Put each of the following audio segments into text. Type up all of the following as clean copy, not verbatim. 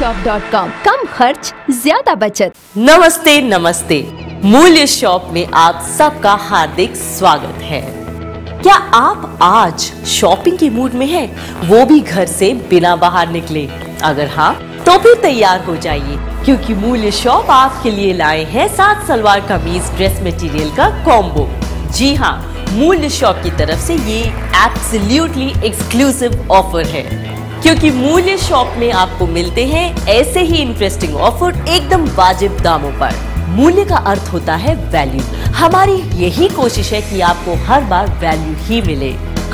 मूल्यशॉप.com। कम खर्च ज्यादा बचत। नमस्ते नमस्ते, मूल्य शॉप में आप सबका हार्दिक स्वागत है। क्या आप आज शॉपिंग के मूड में हैं? वो भी घर से बिना बाहर निकले? अगर हाँ तो फिर तैयार हो जाइए, क्योंकि मूल्य शॉप आपके लिए लाए हैं 7 सलवार कमीज ड्रेस मटेरियल का कॉम्बो। जी हाँ, मूल्य शॉप की तरफ से ये एब्सोल्युटली एक्सक्लूसिव ऑफर है, क्योंकि मूल्य शॉप में आपको मिलते हैं ऐसे ही इंटरेस्टिंग ऑफर एकदम वाजिब दामों पर। मूल्य का अर्थ होता है वैल्यू। हमारी यही कोशिश है कि आपको हर बार वैल्यू ही मिले।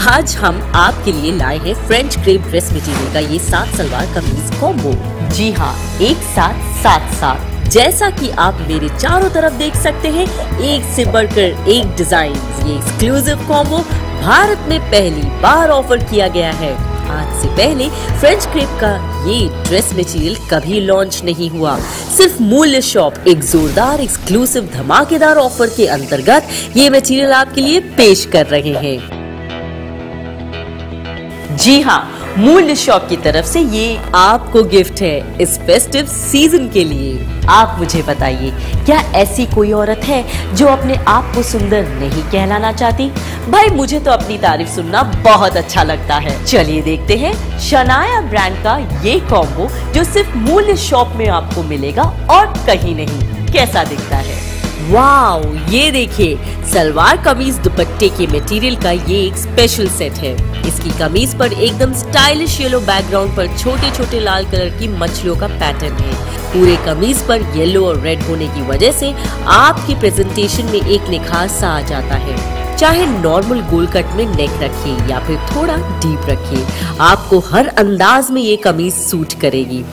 आज हम आपके लिए लाए हैं फ्रेंच क्रेप ड्रेस मटेरियल का ये 7 सलवार कमीज कॉम्बो। जी हाँ, एक साथ 7। जैसा कि आप मेरे चारों तरफ देख सकते हैं, एक से बढ़कर एक डिजाइन। ये एक्सक्लूसिव कॉम्बो भारत में पहली बार ऑफर किया गया है। आज से पहले फ्रेंच क्रेप का ये ड्रेस मटेरियल कभी लॉन्च नहीं हुआ। सिर्फ मूल्य शॉप एक जोरदार एक्सक्लूसिव धमाकेदार ऑफर के अंतर्गत ये मटेरियल आपके लिए पेश कर रहे हैं। जी हाँ, मूल्य शॉप की तरफ से ये आपको गिफ्ट है इस फेस्टिव सीजन के लिए। आप मुझे बताइए, क्या ऐसी कोई औरत है जो अपने आप को सुंदर नहीं कहलाना चाहती? भाई मुझे तो अपनी तारीफ सुनना बहुत अच्छा लगता है। चलिए देखते हैं शनाया ब्रांड का ये कॉम्बो, जो सिर्फ मूल्य शॉप में आपको मिलेगा और कहीं नहीं। कैसा दिखता है? वाओ, ये देखिए, सलवार कमीज दुपट्टे के मटेरियल का ये एक स्पेशल सेट है। इसकी कमीज पर एकदम स्टाइलिश येलो बैकग्राउंड पर छोटे छोटे लाल कलर की मछलियों का पैटर्न है। पूरे कमीज पर येलो और रेड होने की वजह से आपकी प्रेजेंटेशन में एक निखार सा आ जाता है। चाहे नॉर्मल गोल कट में नेक रखिए या फिर थोड़ा डीप रखिए, आपको हर अंदाज में ये कमीज सूट करेगी।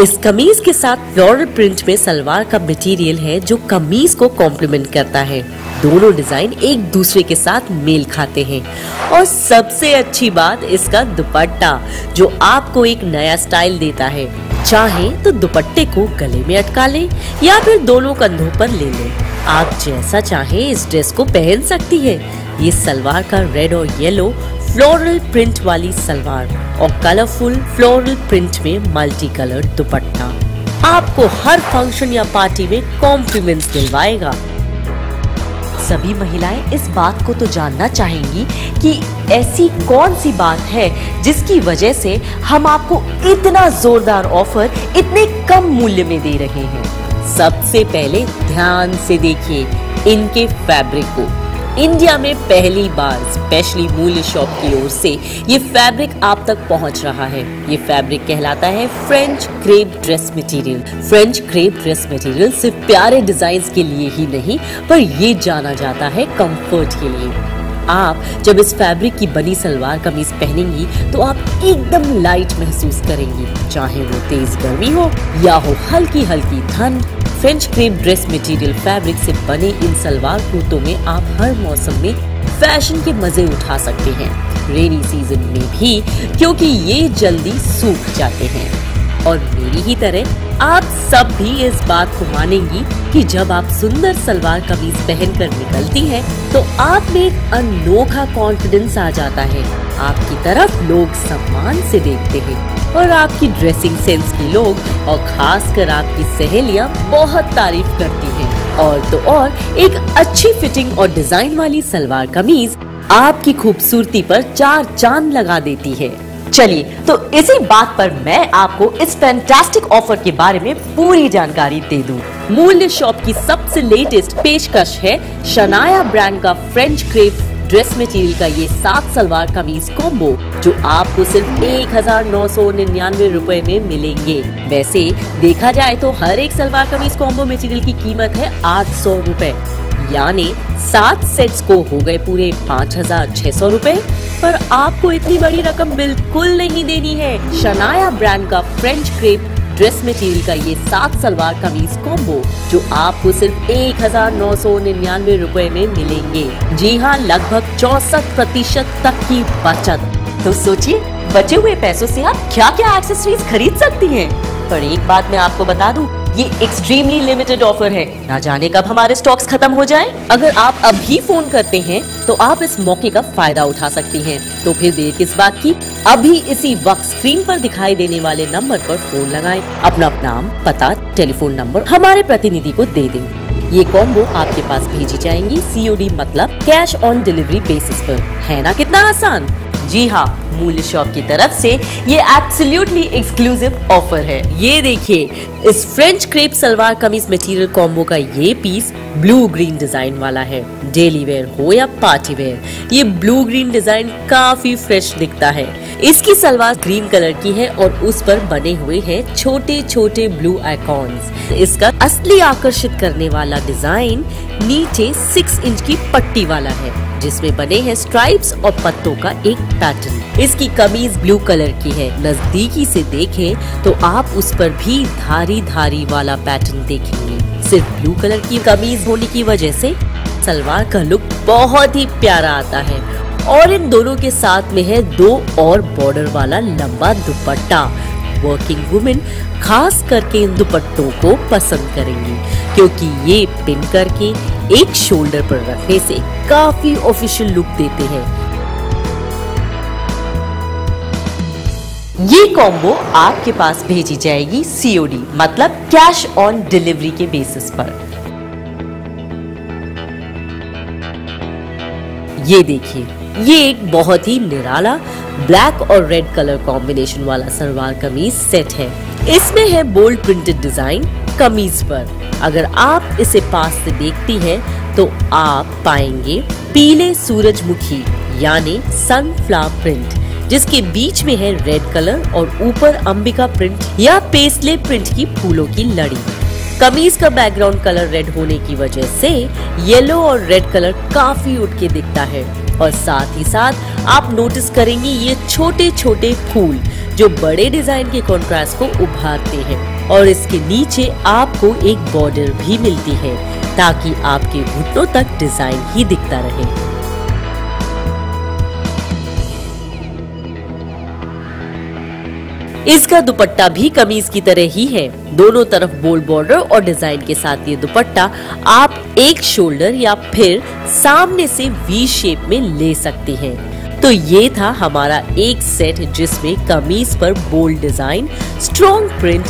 इस कमीज के साथ फ्लोरल प्रिंट में सलवार का मटेरियल है, जो कमीज को कॉम्प्लीमेंट करता है। दोनों डिजाइन एक दूसरे के साथ मेल खाते हैं। और सबसे अच्छी बात इसका दुपट्टा, जो आपको एक नया स्टाइल देता है। चाहे तो दुपट्टे को गले में अटका लें या फिर दोनों कंधों पर ले लें। आप जैसा चाहे इस ड्रेस को पहन सकती है। ये सलवार का रेड और येलो फ्लोरल प्रिंट वाली सलवार और कलरफुल फ्लोरल प्रिंट में मल्टी कलर दुपट्टा आपको हर फंक्शन या पार्टी में कॉम्प्लीमेंट्स दिलवाएगा। सभी महिलाएं इस बात को तो जानना चाहेंगी कि ऐसी कौन सी बात है जिसकी वजह से हम आपको इतना जोरदार ऑफर इतने कम मूल्य में दे रहे हैं। सबसे पहले ध्यान से देखिए इनके फैब्रिक को। इंडिया में पहली बार स्पेशली मूल्य शॉप की ओर से ये फैब्रिक आप तक पहुंच रहा है। ये फैब्रिक कहलाता है French crepe dress material. French crepe dress material सिर्फ प्यारे डिजाइन्स के लिए ही नहीं, पर ये जाना जाता है कंफर्ट के लिए। आप जब इस फैब्रिक की बनी सलवार कमीज पहनेंगी तो आप एकदम लाइट महसूस करेंगी, चाहे वो तेज गर्मी हो या हो हल्की हल्की ठंड। French crepe dress material fabric से बने इन सलवार कुर्तों में आप हर मौसम में फैशन के मजे उठा सकते हैं, रेनी सीजन में भी, क्योंकि ये जल्दी सूख जाते हैं। और मेरी ही तरह आप सब भी इस बात को मानेंगी कि जब आप सुंदर सलवार कमीज पहनकर निकलती हैं, तो आप में एक अनोखा कॉन्फिडेंस आ जाता है। आपकी तरफ लोग सम्मान से देखते हैं और आपकी ड्रेसिंग सेंस के लोग और खासकर आपकी सहेलियां बहुत तारीफ करती हैं। और तो और एक अच्छी फिटिंग और डिजाइन वाली सलवार कमीज आपकी खूबसूरती पर 4 चांद लगा देती है। चलिए तो इसी बात पर मैं आपको इस फैंटास्टिक ऑफर के बारे में पूरी जानकारी दे दूं। मूल्य शॉप की सबसे लेटेस्ट पेशकश है शनाया ब्रांड का फ्रेंच क्रेप ड्रेस मटेरियल का ये 7 सलवार कमीज कॉम्बो, जो आपको सिर्फ 1999 रुपए में मिलेंगे। वैसे देखा जाए तो हर एक सलवार कमीज कॉम्बो मटेरियल की कीमत है 800 रुपए, यानी 7 सेट्स को हो गए पूरे 5600 रुपए। पर आपको इतनी बड़ी रकम बिल्कुल नहीं देनी है। शनाया ब्रांड का फ्रेंच क्रेप ड्रेस मटेरियल का ये 7 सलवार कमीज कॉम्बो, जो आपको सिर्फ 1999 रुपए में मिलेंगे। जी हाँ, लगभग 64% तक की बचत। तो सोचिए, बचे हुए पैसों से आप क्या क्या एक्सेसरीज खरीद सकती हैं। पर एक बात मैं आपको बता दूं, ये एक्सट्रीमली लिमिटेड ऑफर है, ना जाने कब हमारे स्टॉक्स खत्म हो जाए। अगर आप अभी फोन करते हैं तो आप इस मौके का फायदा उठा सकती हैं। तो फिर देर किस बात की, अभी इसी वक्त स्क्रीन पर दिखाई देने वाले नंबर पर फोन लगाएं, अपना नाम, पता, टेलीफोन नंबर हमारे प्रतिनिधि को दे दें। ये कॉम्बो आपके पास भेजी जाएंगी COD मतलब कैश ऑन डिलीवरी बेसिस पर। है ना कितना आसान। जी हाँ, मूल्य शॉप की तरफ से ये एब्सोल्युटली एक्सक्लूसिव ऑफर है। ये देखिए, इस French crepe salwar kameez material combo का ये पीस ब्लू ग्रीन डिजाइन वाला है। डेली वेयर हो या पार्टी वेयर, ये ब्लू ग्रीन डिजाइन काफी फ्रेश दिखता है। इसकी सलवार ग्रीन कलर की है और उस पर बने हुए हैं छोटे छोटे ब्लू आइकॉन्स। इसका असली आकर्षित करने वाला डिजाइन नीचे 6 इंच की पट्टी वाला है, जिसमें बने हैं स्ट्राइप्स और पत्तों का एक पैटर्न। इसकी कमीज ब्लू कलर की है। नजदीकी से देखें तो आप उस पर भी धारी धारी वाला पैटर्न देखेंगे। सिर्फ ब्लू कलर की कमीज होने की वजह से सलवार का लुक बहुत ही प्यारा आता है। और इन दोनों के साथ में है 2 और बॉर्डर वाला लंबा दुपट्टा। वर्किंग वुमेन खास करके इन दुपट्टों को पसंद करेंगी, क्योंकि ये पिन करके एक शोल्डर पर रखने से काफी ऑफिशियल लुक देते हैं। ये कॉम्बो आपके पास भेजी जाएगी COD मतलब कैश ऑन डिलीवरी के बेसिस पर। ये देखिए, ये एक बहुत ही निराला ब्लैक और रेड कलर कॉम्बिनेशन वाला सलवार कमीज सेट है। इसमें है बोल्ड प्रिंटेड डिजाइन कमीज पर। अगर आप इसे पास से देखती हैं तो आप पाएंगे पीले सूरजमुखी यानी सनफ्लावर प्रिंट, जिसके बीच में है रेड कलर और ऊपर अंबिका प्रिंट या पेस्ले प्रिंट की फूलों की लड़ी। कमीज का बैकग्राउंड कलर रेड होने की वजह से येलो और रेड कलर काफी उठ के दिखता है। और साथ ही साथ आप नोटिस करेंगे ये छोटे छोटे फूल जो बड़े डिजाइन के कॉन्ट्रास्ट को उभारते हैं। और इसके नीचे आपको एक बॉर्डर भी मिलती है ताकि आपके घुटनों तक डिजाइन ही दिखता रहे। इसका दुपट्टा भी कमीज की तरह ही है। दोनों तरफ बोल्ड बॉर्डर और डिजाइन के साथ ये दुपट्टा आप एक शोल्डर या फिर सामने से वी शेप में ले सकते हैं। तो ये था हमारा एक सेट जिसमें कमीज पर bold design, strong print,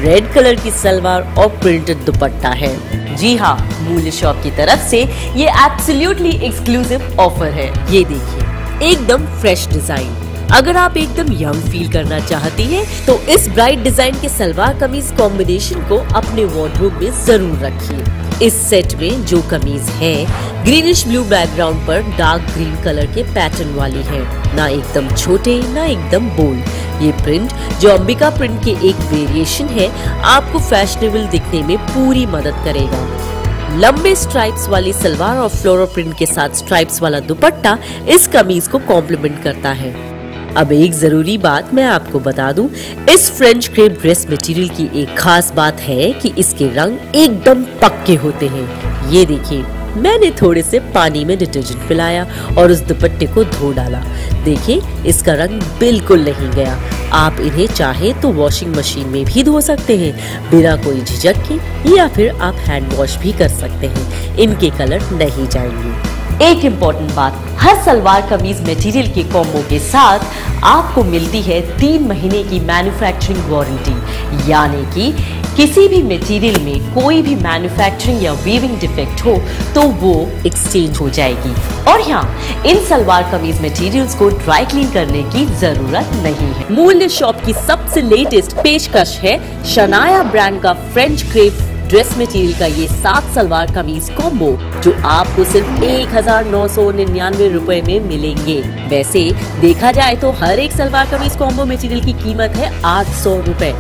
red colour की सलवार और प्रिंटेड दुपट्टा है। जी हाँ, मूल्य शॉप की तरफ से ये एब्सोल्युटली एक्सक्लूसिव ऑफर है। ये देखिए, एकदम फ्रेश डिजाइन। अगर आप एकदम यंग फील करना चाहती हैं, तो इस ब्राइट डिजाइन के सलवार कमीज कॉम्बिनेशन को अपने वार्डरोब में जरूर रखिए। इस सेट में जो कमीज है ग्रीनिश ब्लू बैकग्राउंड पर डार्क ग्रीन कलर के पैटर्न वाली है, ना एकदम छोटे ना एकदम बोल्ड। ये प्रिंट जो अंबिका प्रिंट के एक वेरिएशन है, आपको फैशनेबल दिखने में पूरी मदद करेगा। लंबे स्ट्राइप्स वाली सलवार और फ्लोरल प्रिंट के साथ स्ट्राइप्स वाला दुपट्टा इस कमीज को कॉम्प्लीमेंट करता है। अब एक जरूरी बात मैं आपको बता दूं, इस फ्रेंच क्रेप ड्रेस मटेरियल की एक खास बात है कि इसके रंग एकदम पक्के होते हैं। ये देखिए, मैंने थोड़े से पानी में डिटर्जेंट मिलाया और उस दुपट्टे को धो डाला। देखिए, इसका रंग बिल्कुल नहीं गया। आप इन्हें चाहे तो वॉशिंग मशीन में भी धो सकते हैं बिना कोई झिझक के, या फिर आप हैंड वॉश भी कर सकते हैं। इनके कलर नहीं जाएंगे। एक इम्पोर्टेंट बात, हर सलवार कमीज मटेरियल के कॉम्बो के साथ आपको मिलती है 3 महीने की मैन्युफैक्चरिंग वारंटी, यानी कि किसी भी मटेरियल में कोई भी मैन्युफैक्चरिंग या वीविंग डिफेक्ट हो तो वो एक्सचेंज हो जाएगी। और यहाँ इन सलवार कमीज मटेरियल्स को ड्राई क्लीन करने की जरूरत नहीं है। मूल्य शॉप की सबसे लेटेस्ट पेशकश है शनाया ब्रांड का फ्रेंच क्रेप ड्रेस मटेरियल का ये 7 सलवार कमीज कॉम्बो, जो आपको सिर्फ 1999 रुपए में मिलेंगे। वैसे देखा जाए तो हर एक सलवार कमीज कॉम्बो मटेरियल की कीमत है 800 रुपए,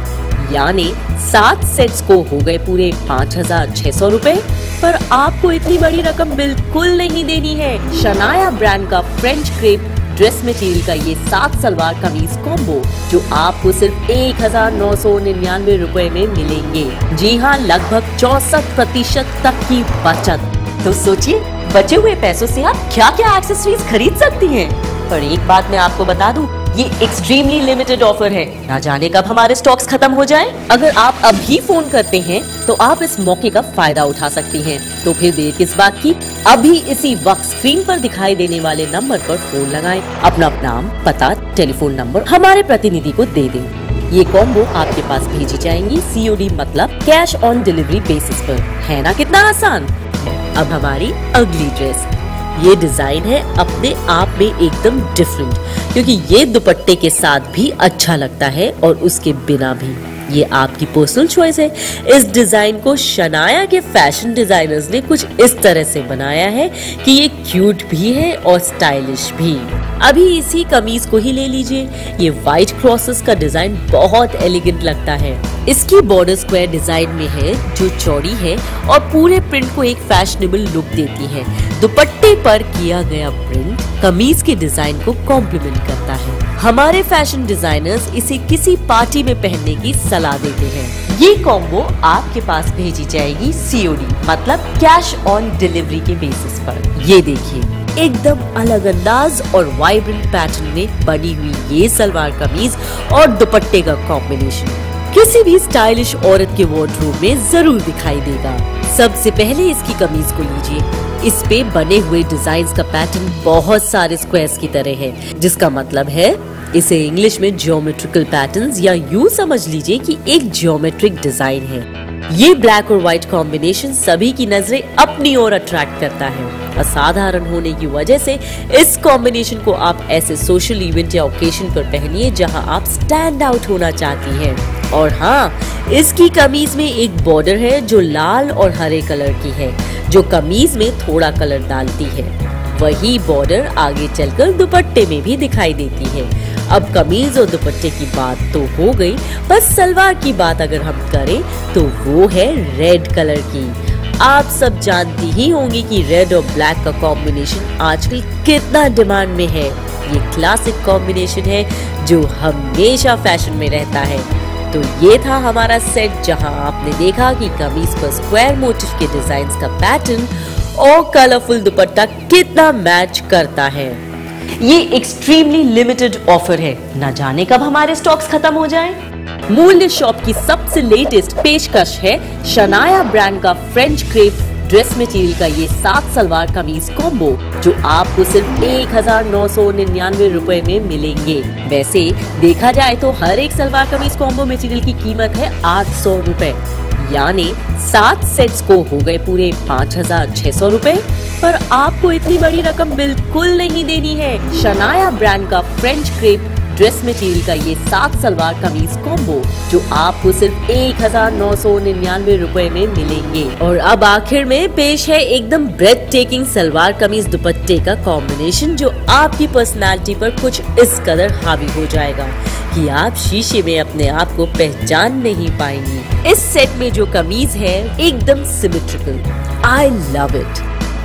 यानी 7 सेट्स को हो गए पूरे 5600 रुपए। पर आपको इतनी बड़ी रकम बिल्कुल नहीं देनी है। शनाया ब्रांड का फ्रेंच क्रेप ड्रेस मटेरियल का ये 7 सलवार कमीज कॉम्बो, जो आपको सिर्फ 1999 रुपए में मिलेंगे। जी हाँ, लगभग 64% तक की बचत। तो सोचिए, बचे हुए पैसों से आप क्या क्या एक्सेसरीज खरीद सकती हैं। पर एक बात मैं आपको बता दूं, ये एक्सट्रीमली लिमिटेड ऑफर है, ना जाने कब हमारे स्टॉक्स खत्म हो जाए। अगर आप अभी फोन करते हैं तो आप इस मौके का फायदा उठा सकती हैं। तो फिर देर किस बात की, अभी इसी वक्त स्क्रीन पर दिखाई देने वाले नंबर पर फोन लगाएं, अपना नाम, पता, टेलीफोन नंबर हमारे प्रतिनिधि को दे दें। ये कॉम्बो आपके पास भेजी जाएंगी COD मतलब कैश ऑन डिलीवरी बेसिस पर। है ना कितना आसान। अब हमारी अगली ड्रेस, ये डिजाइन है अपने आप में एकदम डिफरेंट, क्योंकि ये दुपट्टे के साथ भी अच्छा लगता है और उसके बिना भी। ये आपकी पर्सनल चॉइस है। इस डिजाइन को शनाया के फैशन डिजाइनर्स ने कुछ इस तरह से बनाया है कि ये क्यूट भी है और स्टाइलिश भी। अभी इसी कमीज को ही ले लीजिए। ये व्हाइट क्रॉसेस का डिजाइन बहुत एलिगेंट लगता है। इसकी बॉर्डर स्क्वायर डिजाइन में है जो चौड़ी है और पूरे प्रिंट को एक फैशनेबल लुक देती है। दुपट्टे पर किया गया प्रिंट कमीज के डिजाइन को कॉम्प्लीमेंट करता है। हमारे फैशन डिजाइनर्स इसे किसी पार्टी में पहनने की सलाह देते हैं। ये कॉम्बो आपके पास भेजी जाएगी COD मतलब कैश ऑन डिलीवरी के बेसिस पर। ये देखिए एकदम अलग अंदाज और वाइब्रेंट पैटर्न में बनी हुई ये सलवार कमीज और दुपट्टे का कॉम्बिनेशन किसी भी स्टाइलिश औरत के वार्डरोब में जरूर दिखाई देगा। सबसे पहले इसकी कमीज को लीजिए। इस पे बने हुए डिजाइन का पैटर्न बहुत सारे स्क्वायर्स की तरह है, जिसका मतलब है इसे इंग्लिश में ज्योमेट्रिकल पैटर्न्स या यूं समझ लीजिए कि एक ज्योमेट्रिक डिजाइन है। ये ब्लैक और व्हाइट कॉम्बिनेशन सभी की नजरें अपनी ओर अट्रैक्ट करता है। असाधारण होने की वजह से इस कॉम्बिनेशन को आप ऐसे सोशल इवेंट या ओकेशन पर पहनिए जहां आप स्टैंड आउट होना चाहती हैं। और हाँ, इसकी कमीज में एक बॉर्डर है जो लाल और हरे कलर की है, जो कमीज में थोड़ा कलर डालती है। वही बॉर्डर आगे चलकर दुपट्टे में भी दिखाई देती है। अब कमीज और दुपट्टे की बात तो हो गई, बस सलवार की बात अगर हम करें तो वो है रेड कलर की। आप सब जानती ही होंगी कि रेड और ब्लैक का कॉम्बिनेशन आजकल कितना डिमांड में है। ये क्लासिक कॉम्बिनेशन है जो हमेशा फैशन में रहता है। तो ये था हमारा सेट, जहां आपने देखा कि कमीज पर स्क्वायर मोटिफ के डिजाइन का पैटर्न और कलरफुल दुपट्टा कितना मैच करता है। ये एक्सट्रीमली लिमिटेड ऑफर है, ना जाने कब हमारे स्टॉक्स खत्म हो जाएं। मूल्य शॉप की सबसे लेटेस्ट पेशकश है शनाया ब्रांड का फ्रेंच क्रेप ड्रेस मटेरियल का ये 7 सलवार कमीज कॉम्बो, जो आपको सिर्फ 1999 रुपए में मिलेंगे। वैसे देखा जाए तो हर एक सलवार कमीज कॉम्बो मटेरियल की कीमत है 800 रुपए, यानी 7 सेट्स को हो गए पूरे 5600 रुपए। पर आपको इतनी बड़ी रकम बिल्कुल नहीं देनी है। शनाया ब्रांड का फ्रेंच क्रेप ड्रेस मटेरियल का ये 7 सलवार कमीज कॉम्बो, जो आपको सिर्फ 1999 रुपए में मिलेंगे। और अब आखिर में पेश है एकदम ब्रेथ टेकिंग सलवार कमीज दुपट्टे का कॉम्बिनेशन, जो आपकी पर्सनालिटी पर कुछ इस कदर हावी हो जाएगा कि आप शीशे में अपने आप को पहचान नहीं पाएंगी। इस सेट में जो कमीज है एकदम सिमेट्रिकल, आई लव इट।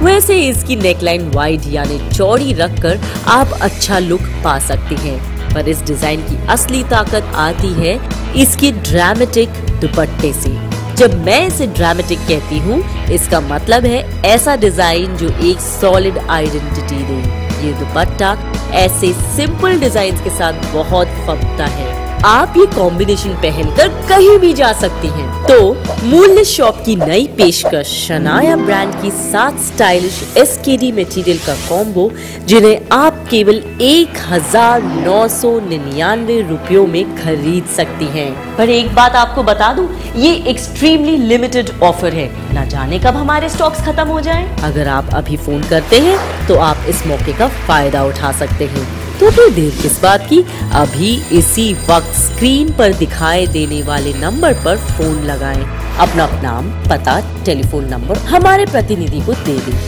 वैसे इसकी नेकलाइन वाइड यानी चौड़ी रखकर आप अच्छा लुक पा सकती हैं, पर इस डिजाइन की असली ताकत आती है इसकी ड्रामेटिक दुपट्टे से। जब मैं इसे ड्रामेटिक कहती हूँ, इसका मतलब है ऐसा डिजाइन जो एक सॉलिड आइडेंटिटी दे। ये दुपट्टा ऐसे सिंपल डिजाइन के साथ बहुत फबता है। आप ये कॉम्बिनेशन पहनकर कहीं भी जा सकती हैं। तो मूल्य शॉप की नई पेशकश शनाया ब्रांड की 7 स्टाइलिश SKD मटेरियल का कॉम्बो, जिन्हें आप केवल 1999 रुपयों में खरीद सकती हैं। पर एक बात आपको बता दूं, ये एक्सट्रीमली लिमिटेड ऑफर है, ना जाने कब हमारे स्टॉक्स खत्म हो जाएं। अगर आप अभी फोन करते हैं तो आप इस मौके का फायदा उठा सकते हैं। तो फिर देर किस बात की, अभी इसी वक्त स्क्रीन पर दिखाई देने वाले नंबर पर फोन लगाएं, अपना नाम, पता, टेलीफोन नंबर हमारे प्रतिनिधि को दे दें।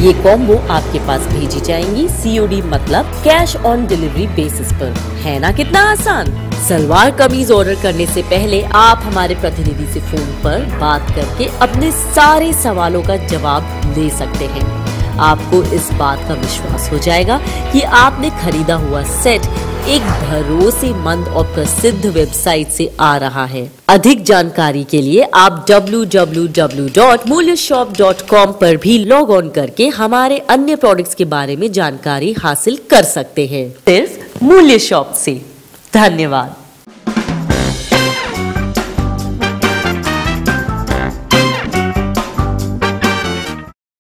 ये कॉम्बो आपके पास भेजी जाएंगी COD मतलब कैश ऑन डिलीवरी बेसिस पर। है ना कितना आसान। सलवार कमीज ऑर्डर करने से पहले आप हमारे प्रतिनिधि से फोन पर बात करके अपने सारे सवालों का जवाब ले सकते हैं। आपको इस बात का विश्वास हो जाएगा कि आपने खरीदा हुआ सेट एक भरोसेमंद और प्रसिद्ध वेबसाइट से आ रहा है। अधिक जानकारी के लिए आप www.mulyashop.com पर भी लॉग ऑन करके हमारे अन्य प्रोडक्ट्स के बारे में जानकारी हासिल कर सकते हैं, सिर्फ मूल्य शॉप से। धन्यवाद।